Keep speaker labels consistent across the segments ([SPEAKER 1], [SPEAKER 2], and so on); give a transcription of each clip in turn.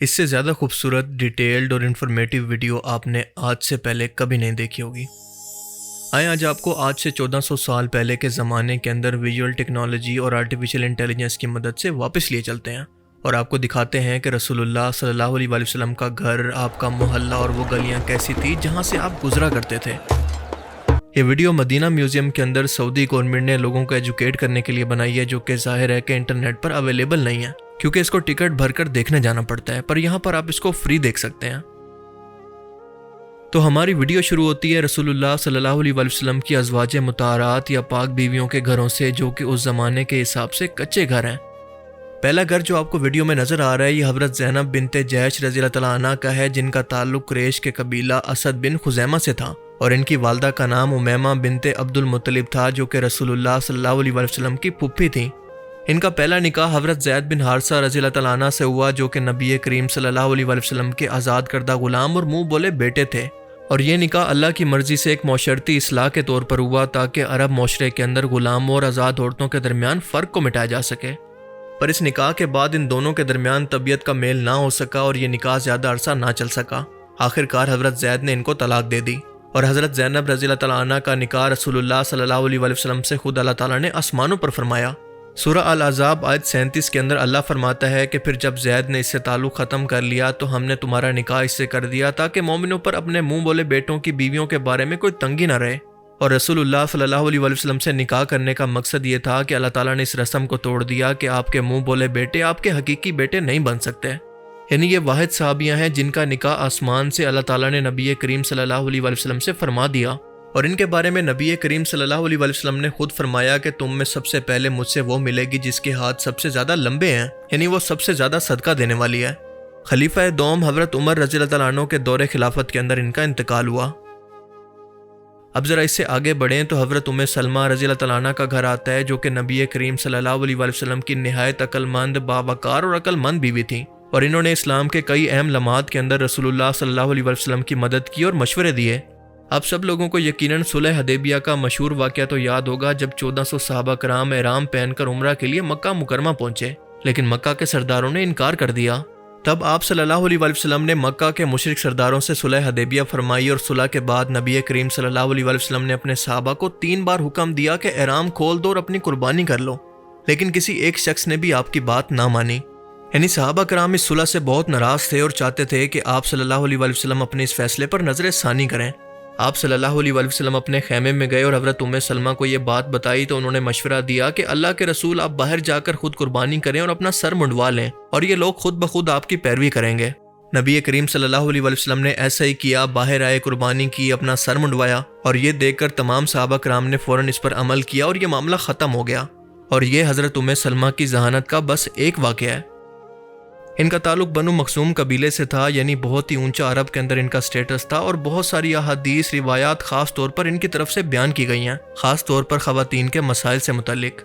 [SPEAKER 1] اس سے زیادہ خوبصورت، ڈیٹیلڈ اور انفارمیٹیو ویڈیو آپ نے آج سے پہلے کبھی نہیں دیکھی ہوگی۔ آئیں آج آپ کو آج سے 1400 سال پہلے کے زمانے کے اندر ویژول ٹیکنالوجی اور آرٹیفیشل انٹیلیجنس کی مدد سے واپس لیے چلتے ہیں اور آپ کو دکھاتے ہیں کہ رسول اللہ صلی اللہ علیہ وسلم کا گھر، آپ کا محلہ اور وہ گلیاں کیسی تھی جہاں سے آپ گزرا کرتے تھے۔ یہ ویڈیو مدینہ میوزیم کے اندر سعودی گورنمنٹ نے لوگوں کو ایجوکیٹ کرنے کے لیے بنائی ہے، جو کہ ظاہر ہے کہ انٹرنیٹ پر اویلیبل نہیں ہے کیونکہ اس کو ٹکٹ بھر کر دیکھنے جانا پڑتا ہے، پر یہاں پر آپ اس کو فری دیکھ سکتے ہیں۔ تو ہماری ویڈیو شروع ہوتی ہے رسول اللہ صلی اللہ علیہ وسلم کی ازواج مطہرات یا پاک بیویوں کے گھروں سے، جو کہ اس زمانے کے حساب سے کچے گھر ہیں۔ پہلا گھر جو آپ کو ویڈیو میں نظر آ رہا ہے، یہ حضرت زینب بنت جحش رضی اللہ تعالیٰ عنہ کا ہے، جن کا تعلق قریش کے قبیلہ اسد بن خزیمہ سے تھا، اور ان کی والدہ کا نام امیمہ بنت عبد المطلب تھا، جو کہ رسول اللہ صلی اللہ علیہ وسلم کی پھوپھی تھیں۔ ان کا پہلا نکاح حضرت زید بن حارثہ رضی اللہ تعالیٰ عنہ سے ہوا، جو کہ نبی کریم صلی اللہ علیہ وسلم کے آزاد کردہ غلام اور منہ بولے بیٹے تھے، اور یہ نکاح اللہ کی مرضی سے ایک معاشرتی اصلاح کے طور پر ہوا تاکہ عرب معاشرے کے اندر غلاموں اور آزاد عورتوں کے درمیان فرق کو مٹایا جا سکے۔ پر اس نکاح کے بعد ان دونوں کے درمیان طبیعت کا میل نہ ہو سکا اور یہ نکاح زیادہ عرصہ نہ چل سکا۔ آخر کار حضرت زید نے ان کو طلاق دے دی، اور حضرت زینب رضی اللہ تعالیٰ عنہ کا نکاح رسول اللہ صلی اللہ علیہ وسلم سے خود اللہ تعالیٰ نے آسمانوں پر فرمایا۔ سورہ الاحزاب آیت 37 کے اندر اللہ فرماتا ہے کہ پھر جب زید نے اس سے تعلق ختم کر لیا تو ہم نے تمہارا نکاح اس سے کر دیا تاکہ مومنوں پر اپنے منہ بولے بیٹوں کی بیویوں کے بارے میں کوئی تنگی نہ رہے۔ اور رسول اللہ صلی اللہ علیہ وسلم سے نکاح کرنے کا مقصد یہ تھا کہ اللہ تعالیٰ نے اس رسم کو توڑ دیا کہ آپ کے منہ بولے بیٹے آپ کے حقیقی بیٹے نہیں بن سکتے، یعنی یہ واحد صحابیاں ہیں جن کا نکاح آسمان سے اللہ تعالیٰ نے نبی کریم صلی اللہ علیہ وسلم سے فرما دیا، اور ان کے بارے میں نبی کریم صلی اللہ علیہ وسلم نے خود فرمایا کہ تم میں سب سے پہلے مجھ سے وہ ملے گی جس کے ہاتھ سب سے زیادہ لمبے ہیں، یعنی وہ سب سے زیادہ صدقہ دینے والی ہے۔ خلیفہ دوم حضرت عمر رضی اللہ تعالیٰ عنہ کے دور خلافت کے اندر ان کا انتقال ہوا۔ اب ذرا اس سے آگے بڑھیں تو حضرت سلمہ رضی اللہ تعالیٰ عنہ کا گھر آتا ہے، جو کہ نبی کریم صلی اللہ علیہ وسلم کی نہایت عقل مند، باوقار اور عقل مند بیوی تھیں، اور انہوں نے اسلام کے کئی اہم لمحات کے اندر رسول اللہ صلی اللہ علیہ وسلم کی مدد کی اور مشورے دیے۔ اب سب لوگوں کو یقیناً صلح حدیبیہ کا مشہور واقعہ تو یاد ہوگا، جب 1400 صحابہ کرام احرام پہن کر عمرہ کے لیے مکہ مکرمہ پہنچے، لیکن مکہ کے سرداروں نے انکار کر دیا۔ تب آپ صلی اللہ علیہ وسلم نے مکہ کے مشرک سرداروں سے صلح حدیبیہ فرمائی، اور صلح کے بعد نبی کریم صلی اللہ علیہ وسلم نے اپنے صحابہ کو 3 بار حکم دیا کہ احرام کھول دو اور اپنی قربانی کر لو، لیکن کسی ایک شخص نے بھی آپ کی بات نہ مانی۔ یعنی صحابہ کرام اس صلح سے بہت ناراض تھے اور چاہتے تھے کہ آپ صلی اللہ علیہ وسلم اپنے اس فیصلے پر نظر ثانی کریں۔ آپ صلی اللہ علیہ وسلم اپنے خیمے میں گئے اور حضرت سلمہ کو یہ بات بتائی تو انہوں نے مشورہ دیا کہ اللہ کے رسول آپ باہر جا کر خود قربانی کریں اور اپنا سر منڈوا لیں، اور یہ لوگ خود بخود آپ کی پیروی کریں گے۔ نبی کریم صلی اللہ علیہ وسلم نے ایسا ہی کیا، باہر آئے، قربانی کی، اپنا سر منڈوایا، اور یہ دیکھ کر تمام صحابہ کرام نے فوراً اس پر عمل کیا اور یہ معاملہ ختم ہو گیا۔ اور یہ حضرت سلمہ کی ذہانت کا بس ایک واقعہ ہے۔ ان کا تعلق بنو مخزوم قبیلے سے تھا، یعنی بہت ہی اونچا عرب کے اندر ان کا سٹیٹس تھا، اور بہت ساری احادیث روایات خاص طور پر ان کی طرف سے بیان کی گئی ہیں، خاص طور پر خواتین کے مسائل سے متعلق۔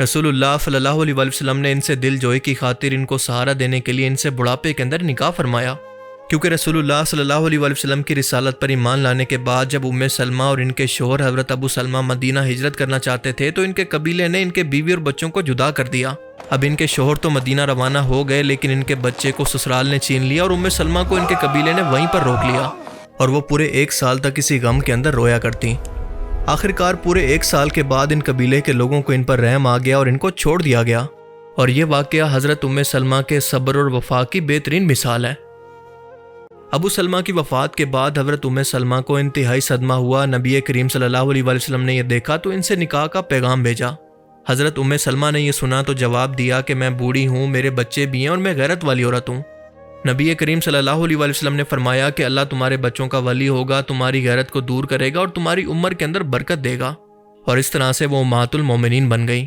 [SPEAKER 1] رسول اللہ صلی اللہ علیہ وسلم نے ان سے دل جوئی کی خاطر ان کو سہارا دینے کے لیے ان سے بڑھاپے کے اندر نکاح فرمایا، کیونکہ رسول اللہ صلی اللہ علیہ وسلم کی رسالت پر ایمان لانے کے بعد جب سلمہ اور ان کے شوہر حضرت ابو سلمہ مدینہ ہجرت کرنا چاہتے تھے تو ان کے قبیلے نے ان کے بیوی اور بچوں کو جدا کر دیا۔ اب ان کے شوہر تو مدینہ روانہ ہو گئے، لیکن ان کے بچے کو سسرال نے چھین لیا، اور سلمہ کو ان کے قبیلے نے وہیں پر روک لیا، اور وہ پورے 1 سال تک اسی غم کے اندر رویا کرتی۔ آخر کار پورے 1 سال کے بعد ان قبیلے کے لوگوں کو ان پر رحم آ گیا اور ان کو چھوڑ دیا گیا، اور یہ واقعہ حضرت سلمہ کے صبر اور وفا کی بہترین مثال ہے۔ ابو سلمہ کی وفات کے بعد حضرت سلمہ کو انتہائی صدمہ ہوا۔ نبی کریم صلی اللہ علیہ وسلم نے یہ دیکھا تو ان سے نکاح کا پیغام بھیجا۔ حضرت سلمہ نے یہ سنا تو جواب دیا کہ میں بوڑھی ہوں، میرے بچے بھی ہیں، اور میں غیرت والی عورت ہوں۔ نبی کریم صلی اللہ علیہ وسلم نے فرمایا کہ اللہ تمہارے بچوں کا ولی ہوگا، تمہاری غیرت کو دور کرے گا اور تمہاری عمر کے اندر برکت دے گا، اور اس طرح سے وہ امہات المومنین بن گئی۔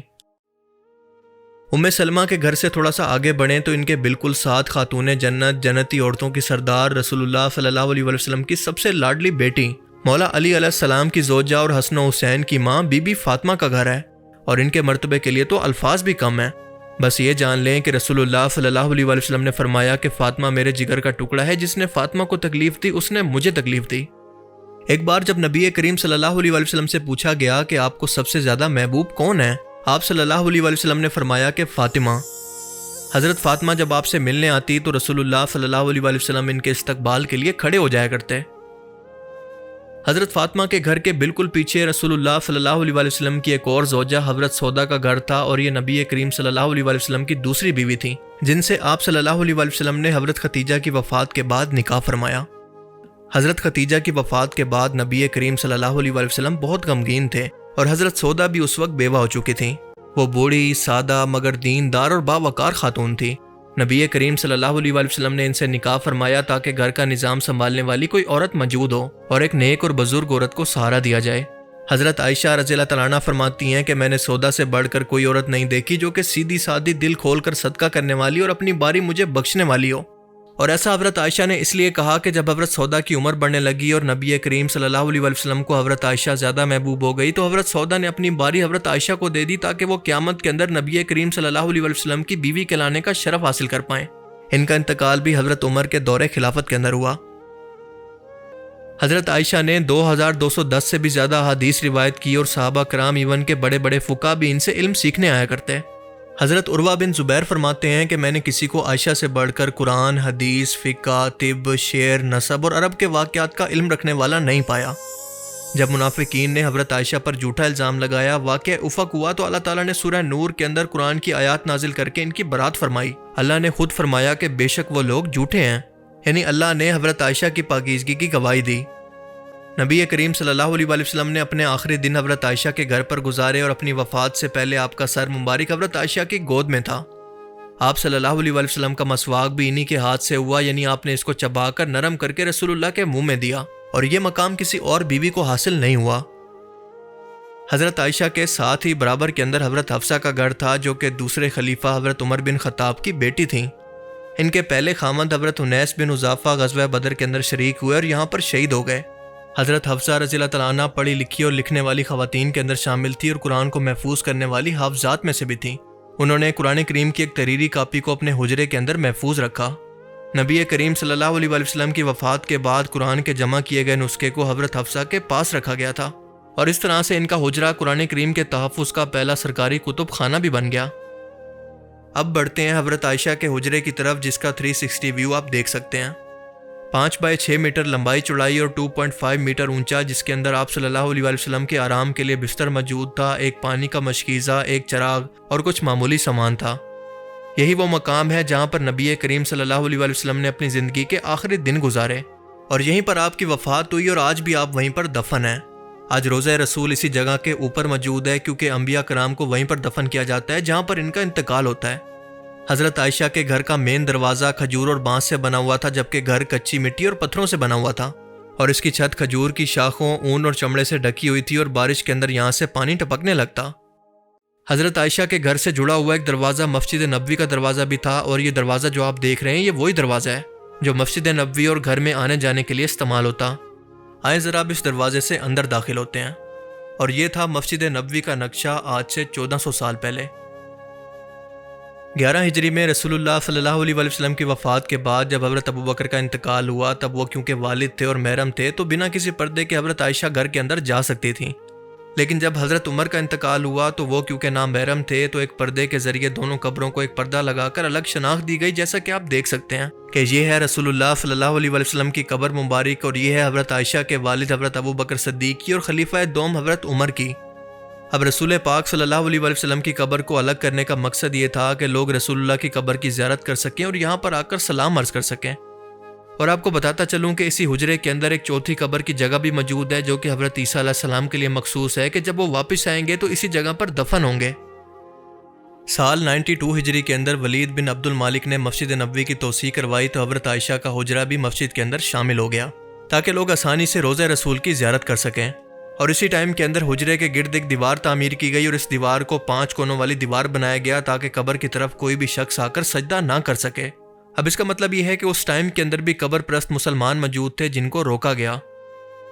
[SPEAKER 1] سلمہ کے گھر سے تھوڑا سا آگے بڑھیں تو ان کے بالکل ساتھ خاتون جنت، جنتی عورتوں کی سردار، رسول اللہ صلی اللہ علیہ وسلم کی سب سے لاڈلی بیٹی مولا علی علیہ السلام کی زوجہ اور حسن و حسین کی ماں بی بی فاطمہ کا گھر ہے، اور ان کے مرتبے کے لیے تو الفاظ بھی کم ہیں۔ بس یہ جان لیں کہ رسول اللہ صلی اللہ علیہ وسلم نے فرمایا کہ فاطمہ میرے جگر کا ٹکڑا ہے، جس نے فاطمہ کو تکلیف دی اس نے مجھے تکلیف دی۔ ایک بار جب نبی کریم صلی اللہ علیہ وسلم سے پوچھا گیا کہ آپ کو سب سے زیادہ محبوب کون ہے، آپ صلی اللہ علیہ وسلم نے فرمایا کہ فاطمہ۔ حضرت فاطمہ جب آپ سے ملنے آتی تو رسول اللہ صلی اللہ علیہ وسلم ان کے استقبال کے لیے کھڑے ہو جایا کرتے۔ حضرت فاطمہ کے گھر کے بالکل پیچھے رسول اللہ صلی اللہ علیہ وسلم کی ایک اور زوجہ حضرت سودا کا گھر تھا، اور یہ نبی کریم صلی اللہ علیہ وسلم کی دوسری بیوی تھی، جن سے آپ صلی اللہ علیہ وسلم نے حضرت ختیجہ کی وفات کے بعد نکاح فرمایا۔ حضرت ختیجہ کی وفات کے بعد نبی کریم صلی اللہ علیہ وسلم بہت غمگین تھے، اور حضرت سودا بھی اس وقت بیوہ ہو چکی تھیں۔ وہ بوڑھی، سادہ مگر دیندار اور باوقار خاتون تھی۔ نبی کریم صلی اللہ علیہ وسلم نے ان سے نکاح فرمایا تاکہ گھر کا نظام سنبھالنے والی کوئی عورت موجود ہو اور ایک نیک اور بزرگ عورت کو سہارا دیا جائے۔ حضرت عائشہ رضی اللہ تعالیٰ عنہ فرماتی ہیں کہ میں نے سودا سے بڑھ کر کوئی عورت نہیں دیکھی جو کہ سیدھی سادی، دل کھول کر صدقہ کرنے والی اور اپنی باری مجھے بخشنے والی ہو۔ اور ایسا حضرت عائشہ نے اس لیے کہا کہ جب حضرت سودا کی عمر بڑھنے لگی اور نبی کریم صلی اللہ علیہ وسلم کو حضرت عائشہ زیادہ محبوب ہو گئی تو حضرت سودا نے اپنی باری حضرت عائشہ کو دے دی تاکہ وہ قیامت کے اندر نبی کریم صلی اللہ علیہ وسلم کی بیوی کہلانے کا شرف حاصل کر پائیں۔ ان کا انتقال بھی حضرت عمر کے دور خلافت کے اندر ہوا۔ حضرت عائشہ نے 2210 سے بھی زیادہ احادیث روایت کی، اور صحابہ کرام ایون کے بڑے بڑے فقہا بھی ان سے علم سیکھنے آیا کرتے۔ حضرت عروہ بن زبیر فرماتے ہیں کہ میں نے کسی کو عائشہ سے بڑھ کر قرآن، حدیث، فقہ، طب، شعر، نسب اور عرب کے واقعات کا علم رکھنے والا نہیں پایا۔ جب منافقین نے حضرت عائشہ پر جھوٹا الزام لگایا، واقعہ افق ہوا تو اللہ تعالیٰ نے سورہ نور کے اندر قرآن کی آیات نازل کر کے ان کی برات فرمائی۔ اللہ نے خود فرمایا کہ بے شک وہ لوگ جھوٹے ہیں، یعنی اللہ نے حضرت عائشہ کی پاکیزگی کی گواہی دی۔ نبی کریم صلی اللہ علیہ وسلم نے اپنے آخری دن حضرت عائشہ کے گھر پر گزارے، اور اپنی وفات سے پہلے آپ کا سر مبارک حضرت عائشہ کی گود میں تھا۔ آپ صلی اللہ علیہ وسلم کا مسواک بھی انہی کے ہاتھ سے ہوا، یعنی آپ نے اس کو چبا کر نرم کر کے رسول اللہ کے منہ میں دیا، اور یہ مقام کسی اور بیوی کو حاصل نہیں ہوا۔ حضرت عائشہ کے ساتھ ہی برابر کے اندر حضرت حفصہ کا گھر تھا، جو کہ دوسرے خلیفہ حضرت عمر بن خطاب کی بیٹی تھیں۔ ان کے پہلے خامند حضرت انیس بن حذافہ غزوہ بدر کے اندر شریک ہوئے اور یہاں پر شہید ہو گئے۔ حضرت حفصہ رضی اللہ تعالیٰ عنہ پڑھی لکھی اور لکھنے والی خواتین کے اندر شامل تھی، اور قرآن کو محفوظ کرنے والی حافظات میں سے بھی تھیں۔ انہوں نے قرآن کریم کی ایک تحریری کاپی کو اپنے حجرے کے اندر محفوظ رکھا۔ نبی کریم صلی اللہ علیہ وسلم کی وفات کے بعد قرآن کے جمع کیے گئے نسخے کو حضرت حفصہ کے پاس رکھا گیا تھا، اور اس طرح سے ان کا حجرہ قرآن کریم کے تحفظ کا پہلا سرکاری کتب خانہ بھی بن گیا۔ اب بڑھتے ہیں حضرت عائشہ کے حجرے کی طرف، جس کا 360 ویو آپ دیکھ سکتے ہیں۔ 5 بائی 6 میٹر لمبائی چوڑائی اور 2.5 میٹر اونچا، جس کے اندر آپ صلی اللہ علیہ وسلم کے آرام کے لیے بستر موجود تھا، ایک پانی کا مشکیزہ، ایک چراغ اور کچھ معمولی سامان تھا۔ یہی وہ مقام ہے جہاں پر نبی کریم صلی اللہ علیہ وسلم نے اپنی زندگی کے آخری دن گزارے، اور یہیں پر آپ کی وفات ہوئی، اور آج بھی آپ وہیں پر دفن ہیں۔ آج روضہ رسول اسی جگہ کے اوپر موجود ہے، کیونکہ انبیاء کرام کو وہیں پر دفن کیا جاتا ہے جہاں پر ان کا انتقال ہوتا ہے۔ حضرت عائشہ کے گھر کا مین دروازہ کھجور اور بانس سے بنا ہوا تھا، جبکہ گھر کچی مٹی اور پتھروں سے بنا ہوا تھا، اور اس کی چھت کھجور کی شاخوں، اون اور چمڑے سے ڈھکی ہوئی تھی، اور بارش کے اندر یہاں سے پانی ٹپکنے لگتا۔ حضرت عائشہ کے گھر سے جڑا ہوا ایک دروازہ مسجد نبوی کا دروازہ بھی تھا، اور یہ دروازہ جو آپ دیکھ رہے ہیں یہ وہی دروازہ ہے جو مسجد نبوی اور گھر میں آنے جانے کے لیے استعمال ہوتا۔ آئیں ذرا اب اس دروازے سے اندر داخل ہوتے ہیں، اور یہ تھا مسجد نبوی کا نقشہ آج سے 1400 سال پہلے۔ 11 ہجری میں رسول اللہ صلی اللہ علیہ وسلم کی وفات کے بعد جب حضرت ابوبکر کا انتقال ہوا، تب وہ کیونکہ والد تھے اور محرم تھے تو بنا کسی پردے کے حضرت عائشہ گھر کے اندر جا سکتی تھیں، لیکن جب حضرت عمر کا انتقال ہوا تو وہ کیونکہ نامحرم تھے تو ایک پردے کے ذریعے دونوں قبروں کو ایک پردہ لگا کر الگ شناخت دی گئی، جیسا کہ آپ دیکھ سکتے ہیں کہ یہ ہے رسول اللہ صلی اللہ علیہ وسلم کی قبر مبارک، اور یہ ہے حضرت عائشہ کے والد حضرت ابوبکر صدیق کی اور خلیفہ دوم حضرت عمر کی۔ اب رسول پاک صلی اللہ علیہ وسلم کی قبر کو الگ کرنے کا مقصد یہ تھا کہ لوگ رسول اللہ کی قبر کی زیارت کر سکیں اور یہاں پر آ کر سلام عرض کر سکیں۔ اور آپ کو بتاتا چلوں کہ اسی حجرے کے اندر ایک چوتھی قبر کی جگہ بھی موجود ہے، جو کہ حضرت عیسیٰ علیہ السلام کے لیے مخصوص ہے کہ جب وہ واپس آئیں گے تو اسی جگہ پر دفن ہوں گے۔ سال 92 ہجری کے اندر ولید بن عبد المالک نے مسجد نبوی کی توسیع کروائی تو حضرت عائشہ کا حجرہ بھی مسجد کے اندر شامل ہو گیا تاکہ لوگ آسانی سے روضہ رسول کی زیارت کر سکیں۔ اور اسی ٹائم کے اندر حجرے کے گرد ایک دیوار تعمیر کی گئی اور اس دیوار کو 5 کونوں والی دیوار بنایا گیا تاکہ قبر کی طرف کوئی بھی شخص آ کر سجدہ نہ کر سکے۔ اب اس کا مطلب یہ ہے کہ اس ٹائم کے اندر بھی قبر پرست مسلمان موجود تھے جن کو روکا گیا۔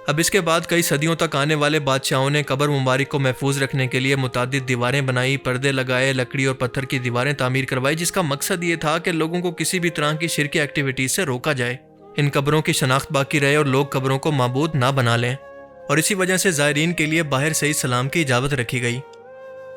[SPEAKER 1] اب اس کے بعد کئی صدیوں تک آنے والے بادشاہوں نے قبر مبارک کو محفوظ رکھنے کے لیے متعدد دیواریں بنائی، پردے لگائے، لکڑی اور پتھر کی دیواریں تعمیر کروائی، جس کا مقصد یہ تھا کہ لوگوں کو کسی بھی طرح کی شرکی ایکٹیویٹیز سے روکا جائے، ان قبروں کی شناخت باقی رہے اور لوگ قبروں کو معبود نہ بنا لیں، اور اسی وجہ سے زائرین کے لیے باہر سے ہی سلام کی اجازت رکھی گئی۔